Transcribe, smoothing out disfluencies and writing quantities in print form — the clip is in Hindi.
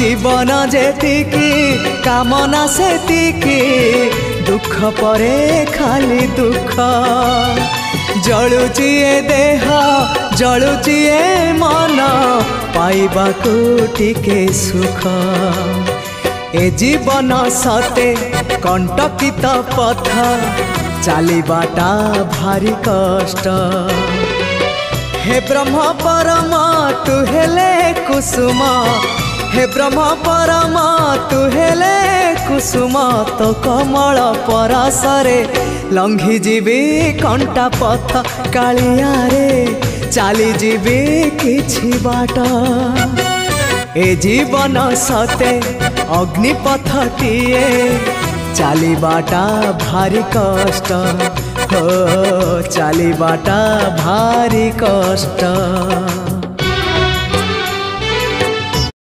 जीवन जेतिकी कामना सेतिकी दुख परे खाली दुख जलुची ए देह जलुची ए मन पाइबाकू टिके सुख ए जीवन सते कंटकित पथ चलिबाटा भारी कष्ट हे ब्रह्म परम तू हेले कुसुम हे ब्रह्म परम तू हेले कुसुम तो कमल परसरे लंघी जीवी कंटा पथ कालिया रे चली जीवी किछि बाट ए जीवन सते अग्निपथटीए चलिबाटा भारी कष्ट हो चलिबाटा भारी कष्ट।